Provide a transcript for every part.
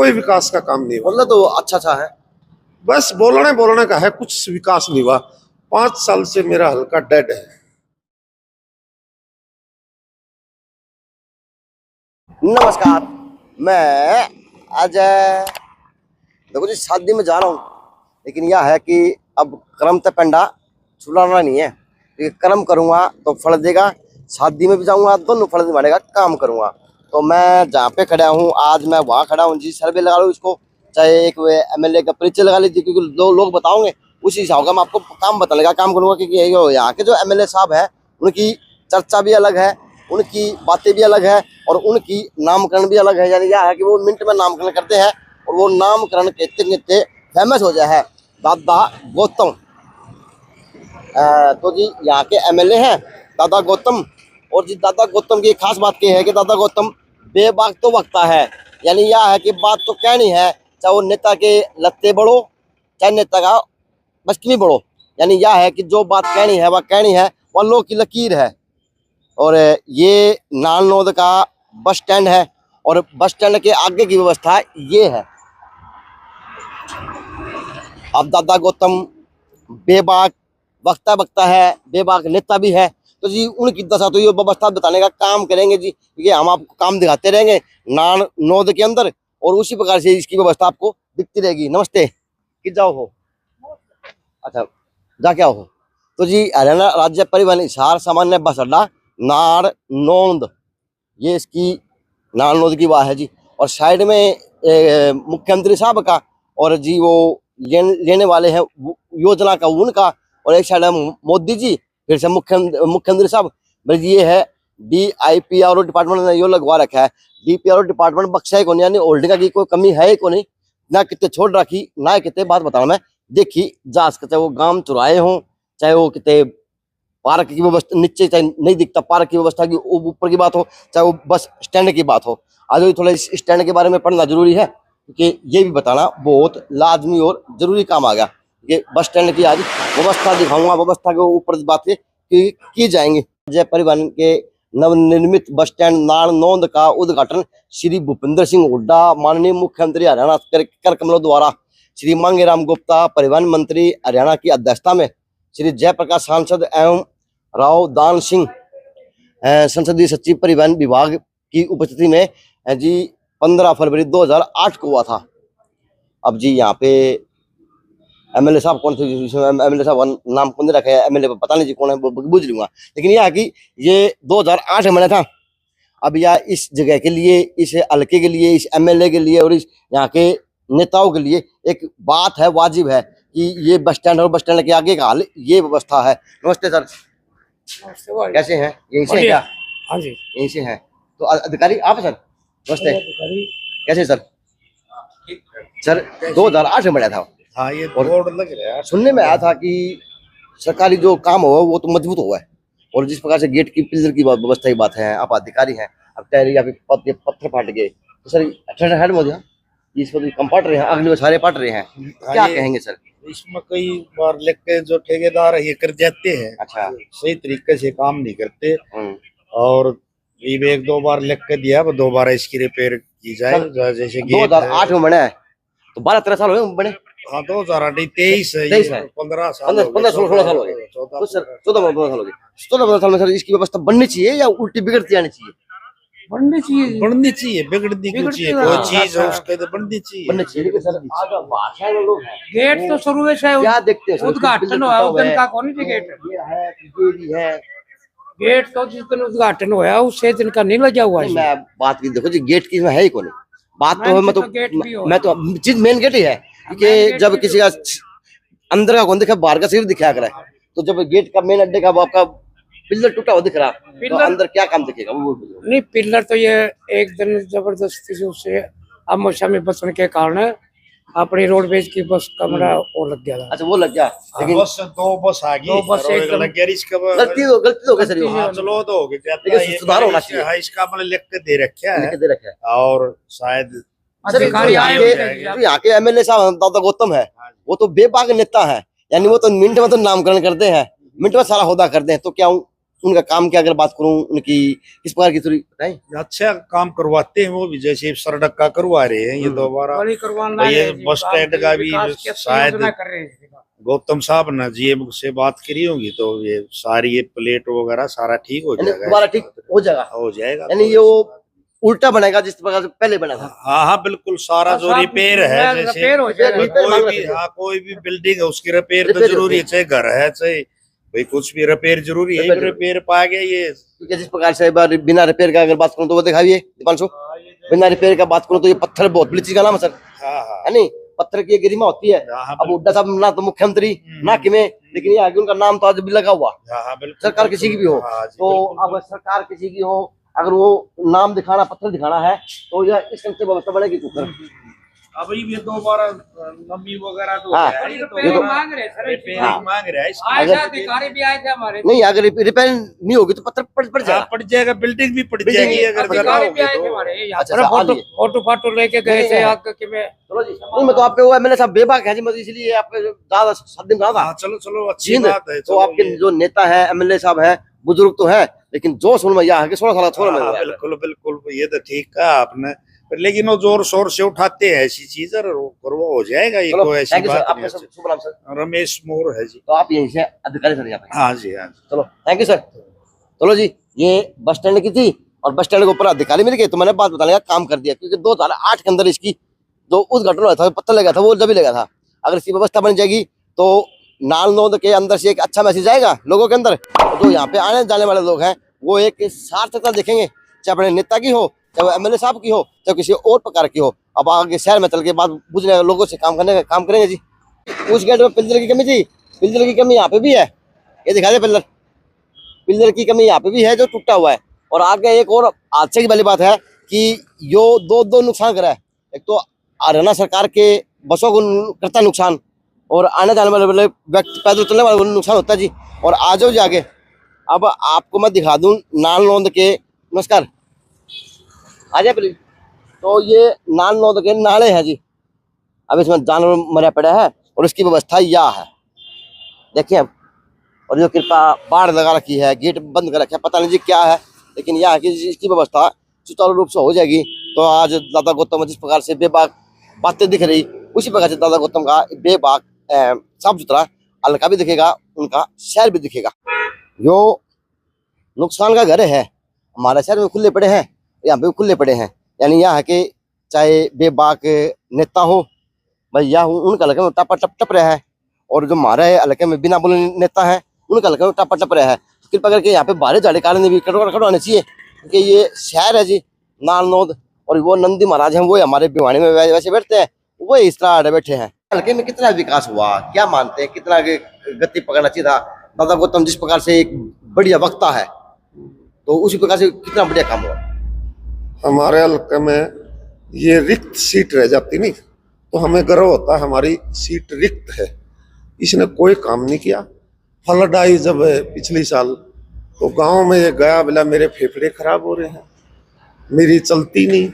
कोई विकास का काम नहीं हुआ। बोलना तो अच्छा है, बस बोलने का है, कुछ विकास नहीं हुआ। 5 साल से मेरा हल्का डेड है। नमस्कार, मैं अजय। देखो जी, शादी में जा रहा हूँ, लेकिन यह है कि अब कर्म तो पेंडा छुड़ाना नहीं है। कर्म करूँगा तो फल देगा, शादी में भी जाऊँगा दोनों फल दिवाएगा, काम करूँगा। तो मैं जहाँ पे खड़ा हूँ आज मैं वहाँ खड़ा हूँ जी। सर्वे लगा लो इसको, चाहे एक एमएलए का परिचय लगा लीजिए, क्योंकि दो लोग बताओगे उसी हिसाब का मैं आपको काम बता लगा, काम करूँगा। क्योंकि यहाँ के जो एमएलए साहब है उनकी चर्चा भी अलग है, उनकी बातें भी अलग है और उनकी नामकरण भी अलग है। यानी यह है कि वो मिनट में नामकरण करते हैं और वो नामकरण कहते कहते फेमस हो जाए है, दादा गौतम। तो जी यहाँ के एमएलए हैं दादा गौतम। और जी दादा गौतम की खास बात यह है कि दादा गौतम बेबाक तो वक्ता है। यानी यह है कि बात तो कहनी है, चाहे वो नेता के लत्ते बढ़ो चाहे नेता का बचकनी बढ़ो। यानी यह है कि जो बात कहनी है वह कहनी है, वह लोग की लकीर है। और ये नालनौद का बस स्टैंड है और बस स्टैंड के आगे की व्यवस्था ये है। अब दादा गौतम बेबाक वक्ता है, बेबाक नेता भी है। तो जी उनकी दशा तो ये व्यवस्था बताने का काम करेंगे जी, क्योंकि हम आपको काम दिखाते रहेंगे नालनौद के अंदर और उसी प्रकार से इसकी व्यवस्था आपको दिखती रहेगी। नमस्ते, किस जाओ हो? अच्छा, जा क्या हो? तो जी हरियाणा राज्य परिवहन हिसार सामान्य बस अड्डा नारनौंद, ये इसकी नारनौंद की बात है जी। और साइड में मुख्यमंत्री साहब का और जी वो लेने वाले हैं योजना का उनका, और एक साइड है मोदी जी, फिर से मुख्यमंत्री साहब। ये है DIPRO डिपार्टमेंट ने यो लगवा रखा है। DPRO डिपार्टमेंट बख्शा है को नहीं, यानी होल्डिंग की कोई कमी है को नहीं, ना कितने छोड़ रखी ना कितने बात बताऊँ मैं। देखी जा सकता, चाहे वो गांव चुराए हों, चाहे वो कितने पार्क की व्यवस्था नीचे चाहे नहीं दिखता पार्क की व्यवस्था की ऊपर की बात हो, चाहे वो बस स्टैंड की बात हो। आज थोड़ा इस स्टैंड के बारे में पढ़ना जरूरी है, क्योंकि ये भी बताना बहुत लाजमी और जरूरी काम आ गया कि बस स्टैंड की आज व्यवस्था दिखाऊंगा, व्यवस्था के ऊपर बातें की जाएंगी। राज्य परिवहन के नवनिर्मित बस स्टैंड नारनौंद का उद्घाटन श्री भूपेंद्र सिंह हुड्डा माननीय मुख्यमंत्री हरियाणा कर कमलों द्वारा श्री मांगेराम गुप्ता परिवहन मंत्री हरियाणा की अध्यक्षता में, श्री जयप्रकाश सांसद एवं राव दान सिंह संसदीय सचिव परिवहन विभाग की उपस्थिति में जी 15 फरवरी 2008 को हुआ था। अब जी यहाँ पे एमएलए साहब कौन थे? एमएलए साहब नाम कौन दे रखा है, एमएलए पता नहीं जी कौन है, बुझ लूंगा। लेकिन यह है कि ये 2008 में था। अब यह इस जगह के लिए, इस हल्के के लिए, इस एमएलए के लिए और इस यहाँ के नेताओं के लिए एक बात है, वाजिब है कि ये बस स्टैंड और बस स्टैंड के आगे का हाल ये व्यवस्था है। नमस्ते सर, कैसे हैं? यहीं से हैं क्या? हाँ जी, यहीं से हैं। तो अधिकारी आप सर? नमस्ते, कैसे सर? सर 2008 में बना था। हाँ, ये बोर्ड लग रहा है। सुनने में आया था कि सरकारी जो काम हुआ वो तो मजबूत हुआ है, और जिस प्रकार से गेट की पिलर की व्यवस्था की बात है, आप अधिकारी हैं, अब कह रही है पत्थर फाट गए, तो सर हेड में दिया इस पर कम पट रहे हैं, अगले वो सारे पट रहे हैं, क्या कहेंगे सर? इसमें कई बार लिख के जो ठेकेदार है ये कर जाते हैं, अच्छा, सही तरीके से काम नहीं करते, और ये 1-2 बार लिख के दिया, दोबारा इसकी रिपेयर की जाए। जैसे 2008 में बने तो 12-13 साल हुए बने। हाँ, 2008 23 है, 15 साल, 15-16 साल हो गए। तो सर 14-15 साल हो गए। 14-15 साल में सर इसकी व्यवस्था बननी चाहिए या उल्टी बिगड़ती आनी चाहिए? बननी चाहिए, बिगड़नी क्यों चाहिए? कोई चीज है उसके तो बननी चाहिए। लेकिन सर आज भाषा में लोग हैं, गेट तो शुरू से क्या देखते हैं? उद्घाटन हुआ उस दिन का कौन सी गेट ये भी है गेट तो जिस दिन उद्घाटन हुआ उससे दिन का नहीं लगा हुआ है। मैं बात की देखो जी, गेट की है ही कौन बात तो है, मैं तो चीज मेन गेट ही है, क्योंकि जब किसी का अंदर का कौन दिखा बाहर का सिर्फ दिखाया करा है, तो जब गेट का मेन अड्डे का आपका पिलर टूटा हुआ दिख रहा तो अंदर क्या काम दिखेगा? वो नहीं, पिलर तो ये एक दिन जबरदस्ती से उससे अब मौसमी बचने के कारण अपनी रोडवेज की बस कमरा वो लग गया था। अच्छा, वो लग गया, लेकिन बस 2 बस आ गई, 2 बस एक लग गया। इसका गलती तो कैसे रही? हाँ, चलो तो हो गया, लेकिन सुधार होना चाहिए। हाँ, इसका मतलब लिख के दे रखा है, लिख के दे रखा है, और शायद अधिकारी यहाँ के एमएलए साहब दादा गौतम है, वो तो बेबाक नेता है। यानी वो तो मिनट में तो नामकरण करते हैं, मिनट में सारा होदा करते हैं। तो क्या उनका काम की अगर बात करूं, उनकी किस प्रकार की थोड़ी बताएं। अच्छा काम करवाते हैं वो भी, जैसे सड़क का करवा रहे हैं ये दोबारा। बड़ी करवाना ये है जी, बस स्टैंड का भी विकास की अच्छी शायद योजना कर रहे हैं। गौतम साहब ना जी से बात करी होगी, तो ये सारी ये प्लेट वगैरह सारा ठीक हो यानी जाएगा। दोबारा ठीक हो जाएगा, हो जाएगा। यानी ये वो उल्टा बनेगा जिस प्रकार से पहले बना था। हाँ हाँ बिल्कुल, सारा जो रिपेयर है, जैसे रिपेयर हो जाएगा। कोई भी, हाँ कोई भी बिल्डिंग है उसकी रिपेयर तो रिपेयर जरूरी है, होती चाहे घर है चाहे भाई कुछ भी रिपेयर जरूरी है। रिपेयर रिपेयर पा गया ये। क्योंकि जिस प्रकार से एक बार बिना रिपेयर का अगर बात करूं तो वो दिखाइए दीपांशु, बिना रिपेयर का बात करूं तो ये पत्थर बहुत बड़ी चीज का नाम है सर, हाँ हाँ है नहीं? पत्थर की एक गरिमा होती है। हाँ अब हुड्डा साहब ना तो मुख्यमंत्री ना कि में, लेकिन ये आगे उनका नाम तो आज भी लगा हुआ। हाँ बिल्कुल। सरकार किसी की भी हो, हाँ जी, तो बिल्कुल। अब सरकार किसी की हो, अगर वो नाम दिखाना, पत्थर दिखाना है, तो यह इस ढंग से व्यवस्था बनेगी क्यों? अब ये दोबारा नमी वगैरह तो हाँ, है, ये तो रिपेयर मांग रहे हैं सर, रिपेयर हाँ। मांग रहा है इसकी। आज अधिकारी भी आए थे हमारे, नहीं, अगर रिपेयर नहीं होगी तो पत्थर पड़ हाँ, जाएगा। पड़ जाएगा, बिल्डिंग भी पड़ बिल्डिंग जाएगी अगर अधिकारी कराओगे भी आए थे तो। हमारे यहाँ अच्छा, पर। अच्छा, फोटो आ लिए। फोटो फाटो लेके गए नहीं, थे नहीं, आपके कि मैं। चलो जी, नहीं मैं तो आपके वो एमएलए साहब बेबाक है जी, मैं इसलिए आपके ज्यादा 7 दिन कहा था। हाँ चलो चलो, अच्छी जींद, बात है। तो आपके जो नेता है, एमएलए साहब है, बुजुर्ग तो है, लेकिन जोश उनमें यह है कि 16 साल छोड़ में हाँ, बिल्कुल बिल्कुल, ये तो ठीक कहा आपने, पर लेकिन वो जोर शोर से उठाते हैं ऐसी चीज, और वो हो जाएगा, ये चलो कोई ऐसी थैंक यू सर, बात आपका नहीं सब शुभ नाम सर, है। रमेश मोर है जी। तो आप यहीं से अधिकारी सर यहाँ पे। हाँ जी हाँ जी। चलो थैंक यू सर। चलो जी, ये बस स्टैंड की थी और बस स्टैंड के ऊपर अधिकारी मिल गए, तो मैंने बात बताने का काम कर दिया, क्योंकि 2008 के अंदर इसकी जो उद्घाटन हुआ था, पत्थर लगा था, वो जब भी लगा था। अगर इसकी व्यवस्था बन जाएगी तो नालनौद के अंदर से एक अच्छा मैसेज आएगा लोगों के अंदर, जो यहाँ पे आने जाने वाले लोग हैं वो एक सार्थकता देखेंगे, चाहे अपने नेता की हो, चाहे वो एमएलए साहब की हो, चाहे किसी और प्रकार की हो। अब आगे शहर में चल के बात बुझने लोगों से काम करने का काम करेंगे जी। उस गेट में पिल्लर की कमी थी, पिल्लर की कमी यहाँ पे भी है, ये दिखा दे पिल्लर, पिल्लर की कमी यहाँ पे भी है जो टूटा हुआ है। और आगे एक और हादसे की वाली बात है कि यो दो नुकसान करा है, एक तो हरियाणा सरकार के बसों को करता नुकसान, और आने जाने वाले व्यक्ति पैदल चलने वाले को नुकसान होता है जी। और आ जाओ जी आगे, अब आपको मैं दिखा दूं नालनौद के, नमस्कार आ जाए प्लीज, तो ये नालनौद के नाले हैं जी। अब इसमें जानवर मरा पड़ा है और इसकी व्यवस्था यह है, देखिए अब। और जो कृपा बाढ़ लगा रखी है, गेट बंद कर रखा है, पता नहीं जी क्या है, लेकिन यह है कि इसकी व्यवस्था सुचारू रूप से हो जाएगी। तो आज दादा गौतम जिस प्रकार से बेबाक बातें दिख रही, उसी प्रकार से दादा गौतम का बेबाक साफ सुथरा हल्का भी दिखेगा, उनका शहर भी दिखेगा। जो नुकसान का घर है हमारे शहर में खुले पड़े हैं, यहाँ पे खुले पड़े हैं, यानी यह है कि चाहे बेबाक नेता हो भाई, या उनका हल्के में टपा टप टप रहा है, और जो हमारे हल्के में बिना बोले नेता है उनका हल्के में टपा टप रहा है। कृपया करके यहाँ पे बाहर जाने कारण भी कटवाने चाहिए, क्योंकि ये शहर है जी नालनौद, और वो नंदी महाराज हैं, वो हमारे भिवानी में वैसे बैठते हैं, वो इस तरह बैठे हैं। हल्के में कितना विकास हुआ, क्या मानते हैं, कितना गति पकड़ना चाहिए था? दादा गौतम जिस प्रकार से एक बढ़िया वक्ता है, तो उसी प्रकार से कितना बढ़िया काम हुआ। हमारे हल्के में ये रिक्त सीट रह जाती नहीं तो हमें गर्व होता, हमारी सीट रिक्त है। इसने कोई काम नहीं किया। फ्लड आई जब पिछली साल, तो गांव में ये गया, बोला मेरे फेफड़े खराब हो रहे हैं, मेरी चलती नहीं।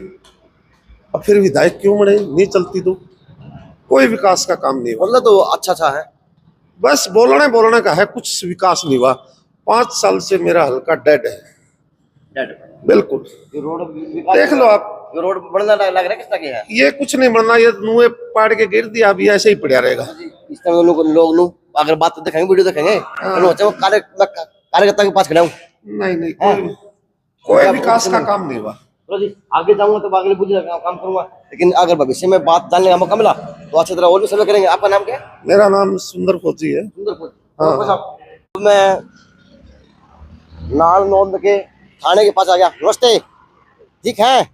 अब फिर विधायक क्यों बने, नहीं चलती तो कोई विकास का काम नहीं हुआ। मतलब तो अच्छा है, बस बोलने का है, कुछ विकास नहीं हुआ। 5 साल से मेरा हल्का डेड है, बिल्कुल। रोड देख लो आप, रोड बनना लग रहा है किस तरह के है ये कुछ नहीं बनना, ये नुए पाड़ के गिर दिया, अभी ऐसे ही पड़ा रहेगा। इस तरह लोग अगर बात देखेंगे, वीडियो देखेंगे, तो कार्यकर्ता के पास खड़ा हूँ। नहीं कोई विकास का काम नहीं हुआ। चलो जी, आगे जाऊंगा तो आगे बुझ काम करूंगा, लेकिन अगर भविष्य में बात जानने का मौका मिला तो अच्छी तरह और भी सर्वे करेंगे। आपका नाम क्या है? मेरा नाम सुंदर फौजी है। तो मैं नालनौद के थाने के पास आ गया। नमस्ते, ठीक है?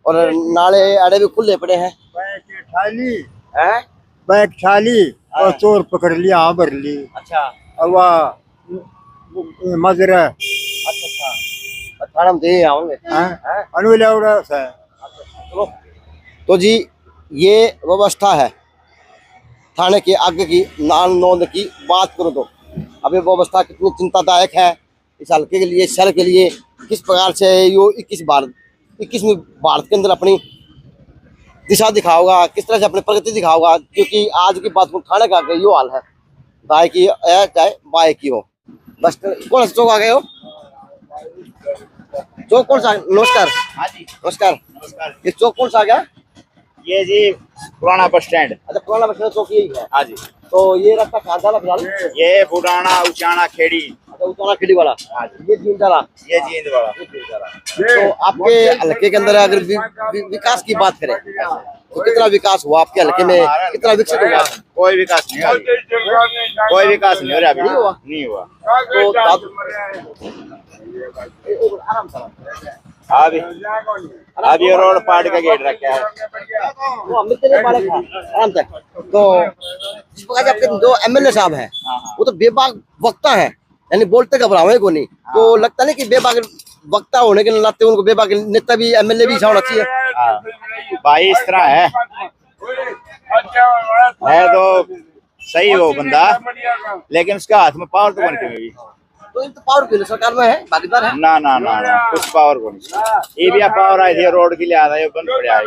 और नाले आड़े भी खुले पड़े हैं। बैग ठाली और चोर पकड़ लिया, हाँ भर ली। अच्छा और वह मजरा अच्छा, थाना में दे आओगे। चलो, तो जी ये व्यवस्था है थाने के आगे की। नालनौद की बात करो तो अब ये व्यवस्था कितनी चिंतादायक है इस हल्के के लिए, शहर के लिए। किस प्रकार से यो 21वीं भारत के अंदर अपनी दिशा दिखाओगा, किस तरह से अपनी प्रगति दिखाओगा, क्योंकि आज की बात को थाने का यो हाल है, दाएं की है चाहे बाएं की हो। बस कौन सा चौक आ गए हो? चौक कौन सा? नमस्कार। हाँ जी नमस्कार। नमस्कार। ये चौक कौन सा आ गया? ये जी पुराना बस स्टैंड। अच्छा, पुराना बस स्टैंड चौक यही है। हाँ जी। तो ये रास्ता कहाँ जा रहा है? ये बुढ़ाना उचाना खेड़ी। अच्छा, उताना खिड़ी वाला। हाँ जी। ये जींद वाला। ये जींद वाला। तो आपके हल्के के अंदर अगर विकास की बात करें तो कितना विकास हुआ आपके हल्के में? कितना विकसित हुआ? कोई विकास नहीं हुआ। कोई विकास नहीं हो रहा अभी। नहीं हुआ? नहीं हुआ। तो आराम से अभी ये रोड पार्ट का गेट रखा है। वो अमित ने पाले था आराम से। तो जिस प्रकार से आपके जो एमएलए साहब हैं वो तो बेबाक वक्ता है, यानी बोलते घबरावे को नहीं। तो लगता नहीं कि बेबाक वक्ता होने के नाते उनको बेबाक नेता भी एमएलए भी होना चाहिए? भाई इस तरह है तो सही वो बंदा, लेकिन उसका हाथ में पावर तो बन के भी। तो इन तो पावर क्यों सरकार में है, भागीदार है? ना ना ना ना कुछ पावर को नहीं। ये भी पावर आई थी रोड के लिए आ रहा है, ये बंद पड़ा है।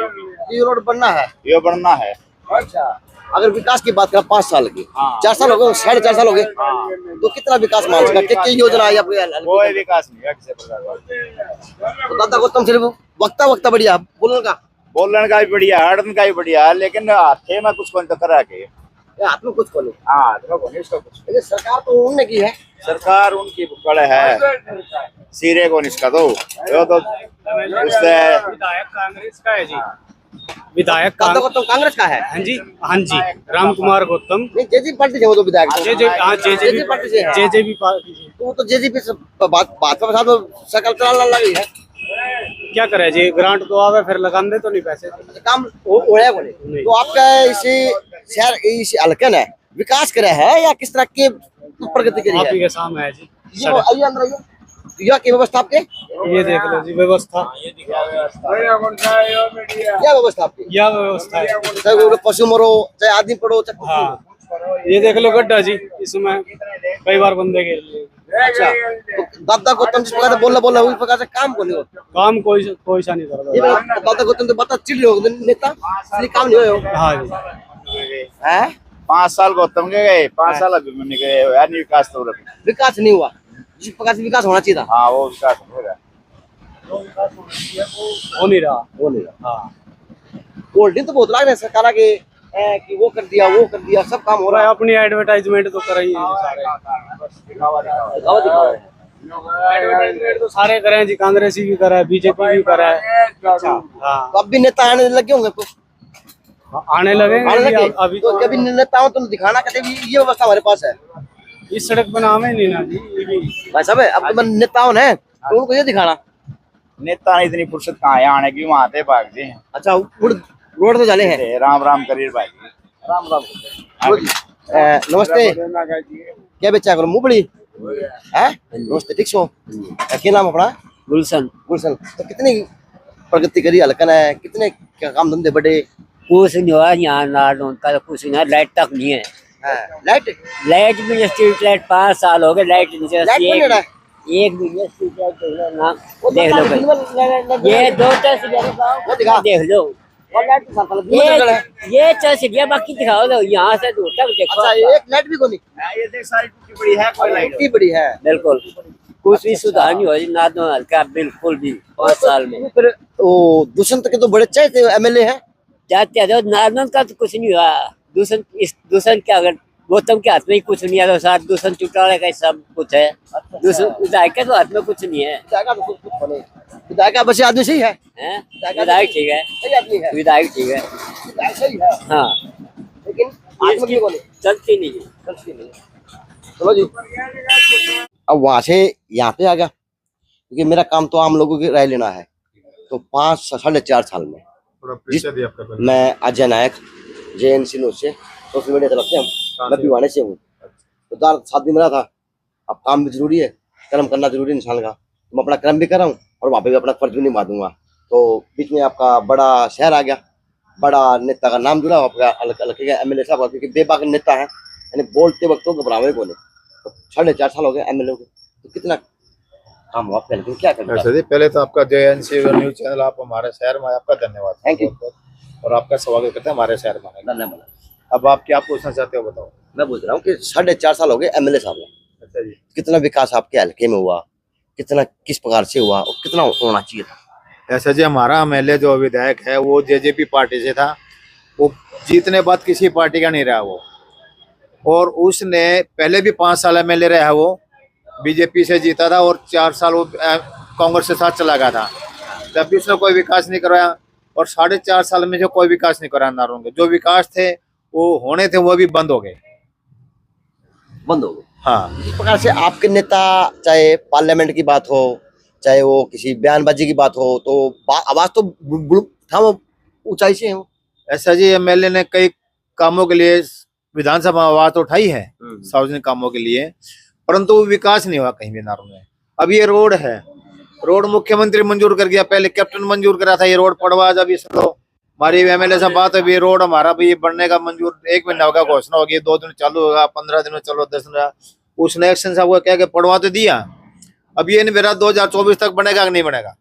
ये रोड बनना है। ये बनना है। अच्छा, अगर विकास की बात करें 5 साल की, 4 साल हो गए, 4.5 साल हो गए, तो कितना विकास मान सकता? क्या योजना आई आपके? कोई विकास नहीं है किसी प्रकार का। तो दादा गौतम सिर्फ वक्ता बढ़िया बोलने का, बोलने का भी बढ़िया, हड़न का भी बढ़िया, लेकिन हाथे में कुछ कौन तो करा के। हाथ में कुछ बोलो। हाँ हाथ में कौन इसका कुछ। लेकिन सरकार तो उन्होंने की है। सरकार उनकी कड़े है, सिरे को इसका तो वो तो उससे विधायक कांग्रेस का है जी। विधायक दादा गौतम कांग्रेस का है। हाँ जी, हाँ जी, राम कुमार गौतम। नहीं, जेजेपी पार्टी से वो तो विधायक तो। जेजेपी पार्टी से है। जेजेपी पार्टी से। तो वो तो जेजेपी से भाजपा के साथ तो सरकार चलाने लगी है। क्या करे जी, ग्रांट तो आवे फिर लगान दे तो नहीं पैसे। काम हो रहा है। तो आपका इसी शहर इस हल्के ने विकास करे है या किस तरह के प्रगति करी आप है? ही के सामने है जी। ये आइए अंदर आइए। यह की व्यवस्था आपके? ये देख लो जी व्यवस्था। क्या व्यवस्था आपकी? यह व्यवस्था है। चाहे वो पशु मरो, चाहे आदमी पड़ो, चाहे कुछ हाँ, ये देख लो गड्ढा जी, इसमें कई बार बंदे के लिए। अच्छा, तो दादा गौतम जिस प्रकार से बोला उस प्रकार से काम को नहीं हो। काम कोई सा नहीं ये करता। दादा गौतम तो बता चिड़ रहे हो नेता, इसलिए काम नहीं हो। हाँ जी, है 5 साल गौतम के गए, 5 साल अभी मैंने गए यार, नहीं विकास तो विकास नहीं हुआ जिस प्रकार से विकास होना चाहिए था। हाँ वो विकास हो रहा है। हो नहीं रहा। वो नहीं रहा। हाँ, कोल्ड ड्रिंक तो बहुत लाग रहे हैं सरकार के कि वो कर दिया सब काम हो रहा है। अपनी एडवर्टाइजमेंट तो कर ही है सारे। दिखावा दिखावा है। एडवर्टाइजमेंट तो सारे करे हैं जी, कांग्रेसी भी करा है, बीजेपी भी करा है। हाँ, तो अब भी नेता आने लगे होंगे कुछ आने लगे आने लगे। अभी तो कभी नेताओं तो दिखाना कहते भी ये व्यवस्था हमारे पास है। इस सड़क बनावे नहीं ना जी, ये भी। भाई साहब अब तो नेताओं ने तो उनको ये दिखाना। नेता ने इतनी फुर्सत कहाँ है आने की, वहाँ थे भाग दे। अच्छा, रोड तो जाने हैं। राम राम करीर भाई। राम राम। नमस्ते, क्या बेचा करो मुंगफली है? नमस्ते, ठीक छो? क्या नाम अपना? गुलशन। गुलशन। तो कितनी प्रगति करी हल्कन है, कितने क्या काम धंधे बढ़े? कुछ नहीं हुआ यहाँ नारनौल का, तो कुछ नहीं है, लाइट तक नहीं है। लाइट भी स्ट्रीट लाइट 5 साल हो गए, लाइट नहीं चला। लाइट बन रहा है। एक भी नहीं स्ट्रीट लाइट देख लो ना, देख लो भाई, ये 2 वो दिखा। देख लो, और लाइट तो साथ में ये चल बाकी दिखाओ लो, यहाँ से दूर तक देखो। अच्छा, एक लाइट भी कोनी। ये देख सारी टूटी पड़ी है, कोई लाइट इतनी बड़ी है। बिल्कुल कुछ भी सुधार नहीं हो नारनौल हल्का, बिल्कुल भी 5 साल में। फिर वो दुष्यंत के तो बड़े अच्छे थे एमएलए हैं। जाते हैं नारनौल का तो कुछ नहीं हुआ। दूसर क्या, अगर गौतम के हाथ में ही कुछ नहीं है तो साथ दूसर चुटाने का सब कुछ है। विधायक के तो हाथ में कुछ नहीं है। विधायक बस आदमी सही है। हैं? विधायक ठीक है, सही आदमी है। विधायक ठीक है। विधायक सही है, हाँ, लेकिन आत्म की बोले चलती नहीं है। चलती नहीं। चलो जी, अब वहां से यहाँ पे आ गया क्योंकि मेरा काम तो आम लोगों की राय लेना है। तो 5-4.5 साल में मैं अजय नायक JNC न्यूज से सोशल मीडिया चलाते हैं हम, मैं भिवानी से हूँ। तो 7 दिन मिला था। अब काम भी जरूरी है, कर्म करना जरूरी है इंसान का। तो मैं अपना कर्म भी कर रहा हूँ और वहाँ पे भी अपना फर्ज भी निभा दूंगा। तो बीच में आपका बड़ा शहर आ गया, बड़ा नेता का नाम जुड़ा आपका अलग एमएलए साहब का, क्योंकि बेबाक नेता है, यानी बोलते वक्त तो घबरावे को नहीं। तो 4.5 साल हो गए एमएलए को, तो कितना काम हुआ पहले, क्या करना? अच्छा जी, पहले तो आपका JNC न्यूज चैनल, आप हमारे शहर में, आपका धन्यवाद। Thank you. और आपका स्वागत करते हैं हमारे शहर में। धन्यवाद। अब आप क्या पूछना चाहते हो बताओ। मैं पूछ रहा हूँ कि 4.5 साल हो गए एमएलए साहब ने, अच्छा जी। कितना विकास आपके हल्के में हुआ, कितना किस प्रकार से हुआ और कितना होना चाहिए था? ऐसा जी, हमारा एमएलए जो विधायक है वो जेजेपी पार्टी से था। वो जीतने बाद किसी पार्टी का नहीं रहा वो, और उसने पहले भी 5 साल एमएलए रहा, वो बीजेपी से जीता था और 4 साल वो कांग्रेस के साथ चला गया था। तब भी उसने कोई विकास नहीं कराया, और 4.5 साल में जो कोई विकास नहीं कराया नारों के, जो विकास थे वो होने थे वो भी बंद हो गए। बंद हो गए। हाँ, इस प्रकार से आपके नेता, चाहे पार्लियामेंट की बात हो, चाहे वो किसी बयानबाजी की बात हो, तो आवाज तो था वो ऊंचाई से हो। ऐसा जी, एमएलए ने कई कामों के लिए विधानसभा में आवाज तो उठाई है, सार्वजनिक कामों के लिए, परंतु विकास नहीं हुआ कहीं भी नारों में। अब ये रोड है, रोड मुख्यमंत्री मंजूर कर गया, पहले कैप्टन मंजूर करा था ये रोड पड़वा। जब इस हमारी एमएलए से बात है, रोड हमारा भी बनने का मंजूर 1 महीना होगा, घोषणा होगी, 2 दिन चालू होगा, 15 दिन में चलो, 10 दिन। उसने एक्शन साहब को क्या पड़वा तो दिया। अब ये नहीं मेरा 2024 तक बनेगा कि नहीं बनेगा,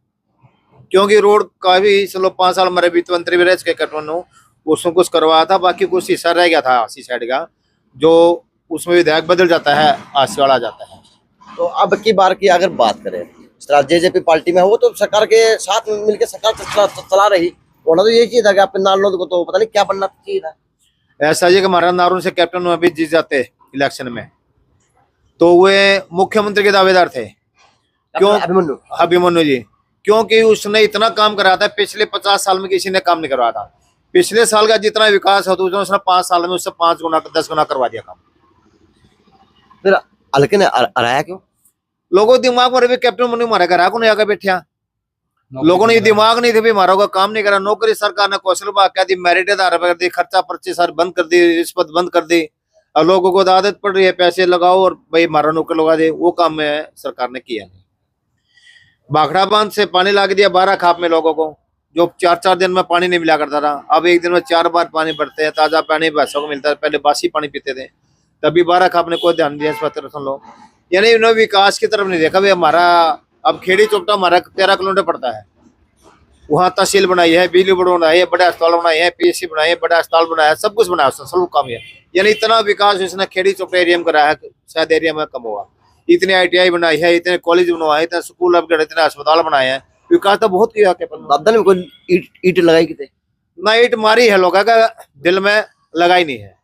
क्योंकि रोड का भी चलो 5 साल हमारे वित्त मंत्री भी रह चुके कैप्टन, उसमें कुछ करवाया था, बाकी कुछ हिस्सा रह गया था आसी साइड का, जो उसमें विधायक बदल जाता है, आसी वाला जाता है। तो अब की बार की अगर बात करें, जेजेपी पार्टी में वो तो सरकार के साथ मिलकर सरकार चला रही, होना तो यही चाहिए था कि अपने नारनौंद को तो पता नहीं क्या बनना चाहिए था। ऐसा ही कि हमारा नारून से कैप्टन में भी जीत जाते इलेक्शन में, तो वे मुख्यमंत्री के दावेदार थे। क्यों? अभिमन्यु जी, क्योंकि उसने इतना काम कराया था, पिछले 50 साल में किसी ने काम नहीं करवाया था। पिछले साल का जितना विकास होता है उसने 5 साल में उससे 5 गुना 10 गुना करवा दिया काम। फिर हल्के ने हराया क्यों? लोगों दिमाग में भी कैप्टन मनु मारा घर को नहीं आकर बैठा, लोगों ने दिमाग नहीं थे भी मारा होगा, काम नहीं करा। नौकरी सरकार ने कौशल विभाग क्या दी, मेरिट आधार पर कर दी, खर्चा पर्ची सर बंद कर दी, रिश्वत बंद कर दी। अब लोगों को आदत पड़ रही है पैसे लगाओ और भाई मारा नौकरी लगा दे, वो काम में सरकार ने किया नहीं। भाखड़ा बांध से पानी ला दिया 12 खाप में लोगों को, जो 4-4 दिन में पानी नहीं मिला करता था, अब एक दिन में 4 बार पानी भरते हैं। ताजा पानी भैंसों को मिलता है, पहले बासी पानी पीते थे, तभी 12 खाप ने कोई ध्यान दिया इस बात सुन लो। यानी इन्होंने विकास की तरफ नहीं देखा। भाई हमारा अब खेड़ी चौपटा हमारा 13 किलोमीटर पड़ता है, वहाँ तहसील बनाई है, बिजली बोर्ड बनाई है, बड़े अस्पताल बनाए हैं, पीएससी बनाए हैं, बड़ा अस्पताल बनाया है, सब कुछ बनाया उसने, सब काम है। यानी इतना विकास इसने खेड़ी चौपटा एरिया में कराया है, शायद एरिया में कम हुआ। इतने ITI बनाई है, इतने कॉलेज बनवाए, इतने स्कूल अपग्रेड, इतने अस्पताल बनाए हैं, विकास तो बहुत किया। दादा ने कोई ईट लगाई कितने ना, ईट मारी है, लोगों का दिल में लगाई नहीं है,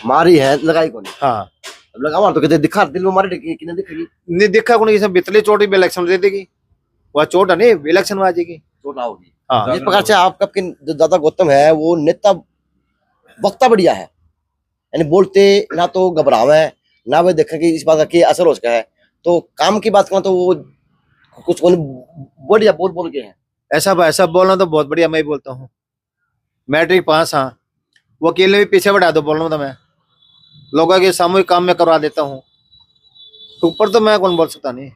मारी है, लगाई कौन? हाँ लगा तो कहते दिखा, दिल में मारी कितने दिखेगी? नहीं दिखा को नहीं, बितली चोट भी इलेक्शन दे देगी, वह चोट है नहीं इलेक्शन में आ जाएगी, चोट आओगी। हाँ। इस प्रकार से आपका जो दादा गौतम है वो नेता वक्ता बढ़िया है, यानी बोलते ना तो घबरावे ना, वे देखें कि इस बात का क्या असर हो सका है। तो काम की बात करें तो वो कुछ बढ़िया बोल के है। ऐसा बोलना तो बहुत बढ़िया, मैं ही बोलता हूँ, मैट्रिक पास। हाँ, वकील ने भी पीछे बढ़ा दो बोलना, तो मैं लोगों के सामूहिक काम में करवा देता हूँ, ऊपर तो मैं कौन बोल सकता नहीं।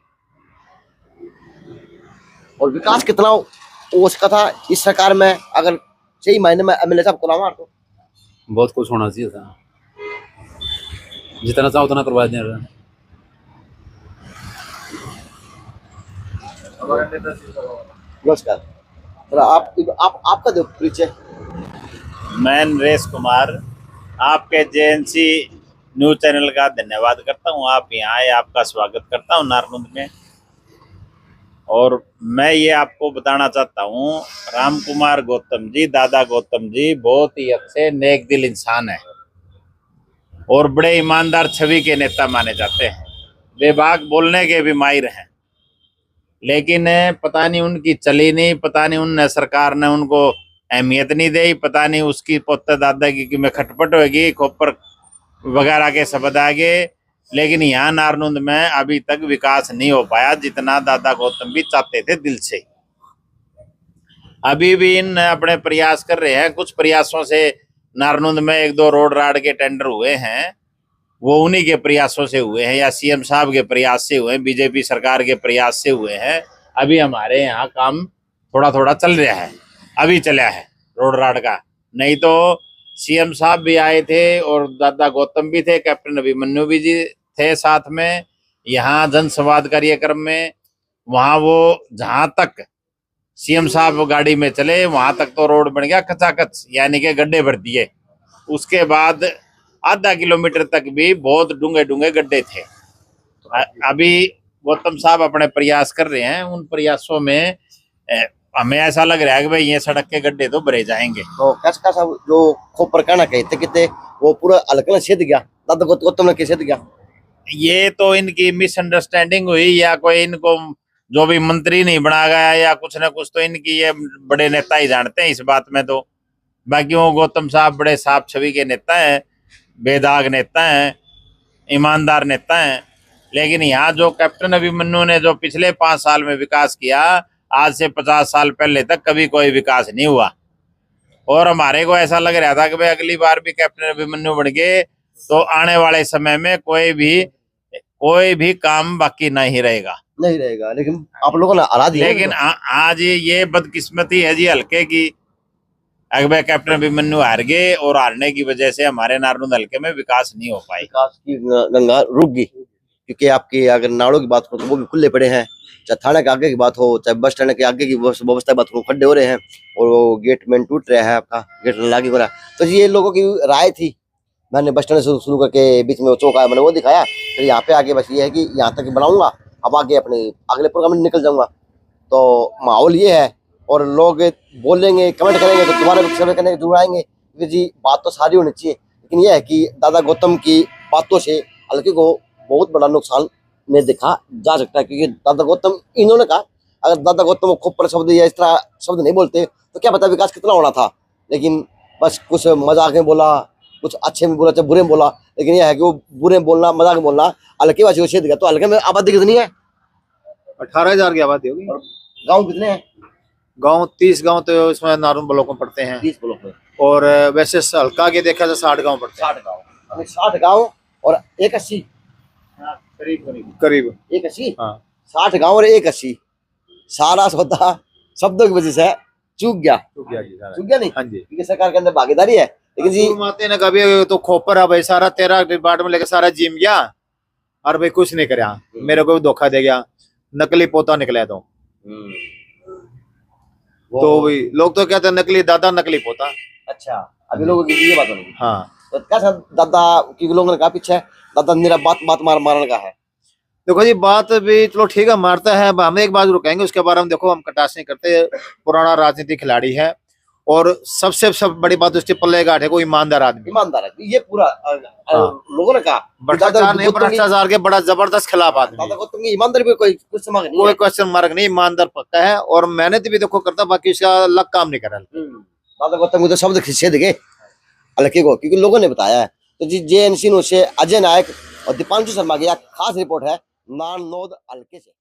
और विकास कितना हो सका था इस सरकार में, अगर सही मायने में एमएलए साहब को तो बहुत कुछ होना चाहिए था, जितना चाहो उतना करवा दें। नमस्कार, आपका दो परिचय। मैं नरेश कुमार, आपके JNC न्यूज चैनल का धन्यवाद करता हूं। आप यहाँ आए, आपका स्वागत करता हूं नारनौंद में। और मैं ये आपको बताना चाहता हूं, राम कुमार गौतम जी, दादा गौतम जी बहुत ही अच्छे नेक दिल इंसान है और बड़े ईमानदार छवि के नेता माने जाते हैं। बेबाक बोलने के भी माहिर हैं, लेकिन पता नहीं उनकी चली नहीं, पता नहीं उन सरकार ने उनको अहमियत नहीं दी, पता नहीं उसकी पोते दादा की में खटपट होगी, खोपर वगैरह के शब्द आगे। लेकिन यहाँ नारनौंद में अभी तक विकास नहीं हो पाया जितना दादा गौतम भी चाहते थे दिल से। अभी भी इन अपने प्रयास कर रहे हैं, कुछ प्रयासों से नारनौंद में 1-2 रोड राड के टेंडर हुए हैं, वो उन्हीं के प्रयासों से हुए हैं, या CM साहब के प्रयास से हुए हैं, बीजेपी सरकार के प्रयास से हुए हैं। अभी हमारे यहाँ काम थोड़ा थोड़ा चल रहा है, अभी चला है रोड राड का, नहीं तो CM साहब भी आए थे और दादा गौतम भी थे, कैप्टन अभिमन्यु भी जी थे साथ में यहाँ जनसंवाद कार्यक्रम में। वहाँ वो जहाँ तक CM साहब गाड़ी में चले वहाँ तक तो रोड बन गया कचाकच, यानी कि गड्ढे भर दिए। उसके बाद आधा किलोमीटर तक भी बहुत डूंगे डूंगे गड्ढे थे। अभी गौतम साहब अपने प्रयास कर रहे हैं, उन प्रयासों में हमें ऐसा लग रहा है कि भाई ये सड़क के गड्ढे तो भरे जाएंगे। तो कैसा जो खोपर कहना कहते कितने वो पूरा हल्का सिद्ध गया, दादा गौतम ने कैसे गया? ये तो इनकी मिसअंडरस्टैंडिंग हुई, या कोई इनको जो भी मंत्री नहीं बना गया या कुछ ना कुछ, तो इनकी ये बड़े नेता ही जानते हैं इस बात में। तो बाकी वो गौतम साहब बड़े साफ छवि के नेता हैं, बेदाग नेता हैं, ईमानदार नेता हैं। लेकिन यहाँ जो कैप्टन अभिमन्यु ने जो पिछले 5 साल में विकास किया, आज से 50 साल पहले तक कभी कोई विकास नहीं हुआ। और हमारे को ऐसा लग रहा था कि भाई अगली बार भी कैप्टन अभिमन्यु बन गए तो आने वाले समय में कोई भी काम बाकी नहीं रहेगा। लेकिन आप लोगों ने हरा दिया। लेकिन आज ये बदकिस्मती है जी हल्के की, अगर कैप्टन अभिमन्यु हार गए और हारने की वजह से हमारे नारनौंद हल्के में विकास नहीं हो पाई। विकास की गंगा रुक गई, क्योंकि आपकी अगर नालों की बात करो तो वो भी खुले पड़े हैं, चाहे थाने के आगे की बात हो, चाहे बस स्टैंड के आगे की व्यवस्था की बात हो, खड्डे हो रहे हैं और वो गेट में टूट रहा है, आपका गेट लागू हो रहा है। तो ये लोगों की राय थी, मैंने बस स्टैंड से शुरू करके बीच में चौक आया, मैंने वो दिखाया, फिर यहाँ पे आगे बस ये है कि यहाँ तक बनाऊंगा, अब आगे अपने अगले प्रोग्राम में निकल जाऊंगा। तो माहौल ये है, और लोग बोलेंगे, कमेंट करेंगे तो दोबारा सर्वे करने जरूर आएंगे, क्योंकि जी बात तो सारी होनी चाहिए। लेकिन यह है कि दादा गौतम की बातों से हल्के को बहुत बड़ा नुकसान में देखा जा सकता है, क्योंकि दादा गौतम इन्होंने कहा अगर दादा गौतम खूब पर शब्द या इस तरह शब्द नहीं बोलते तो क्या पता विकास कितना होना था। लेकिन बस कुछ मजाक में बोला, कुछ अच्छे में बोला, चाहे बुरे में बोला, लेकिन यह है कि वो बुरे में बोलना, मजाक में बोलना, हल्के वासी को छेद गया। तो हल्के में आबादी कितनी है? 18,000 की आबादी होगी। गाँव कितने हैं? गांव 30 गांव तो इसमें नारून ब्लॉक में पड़ते हैं, 30 ब्लॉक में। और वैसे हल्का के देखा तो 60 गांव पड़ते हैं। 60 गाँव, हमें 60 गाँव और 180 करीब 180। हाँ 60 गाँव और 180, सारा सौदा शब्दों की वजह से चूक गया नहीं। हाँ जी, क्योंकि सरकार के अंदर भागीदारी है। लेकिन जी माते ने कभी तो खोपर है भाई, सारा 13 डिपार्टमेंट लेके सारा जिम गया और भाई कुछ नहीं कराया, मेरे को भी धोखा दे गया, नकली पोता निकला। तो भाई लोग तो कहते हैं नकली दादा नकली पोता। अच्छा, अभी लोगों की ये बात हो रही। हाँ तो कैसा दादा की लोगों ने कहा पीछे दादा मेरा बात मारने का है। देखो जी, बात भी चलो ठीक है मारता है, हम एक बात रुकेंगे उसके बारे में। देखो हम कटास नहीं करते, पुराना राजनीतिक खिलाड़ी है, और सबसे सब बड़ी बात उसके पल्ले गाठ है, कोई ईमानदार आदमी, ईमानदार है ये पूरा लोगों ने कहा। भ्रष्टाचार नहीं, भ्रष्टाचार के बड़ा जबरदस्त खिलाफ आदमी। दादा गौतम की ईमानदारी पे कोई क्वेश्चन मार्क नहीं, कोई क्वेश्चन मार्क नहीं, ईमानदार पक्का है और मेहनत भी देखो करता, बाकी उसका लक काम नहीं कर रहा। दादा गौतम को तो शब्द छेद गए हल्के को, क्योंकि लोगों ने बताया है। तो जी JNC न्यूज़ से अजय नायक और दीपांशु शर्मा की खास रिपोर्ट है नारनौंद हल्के से।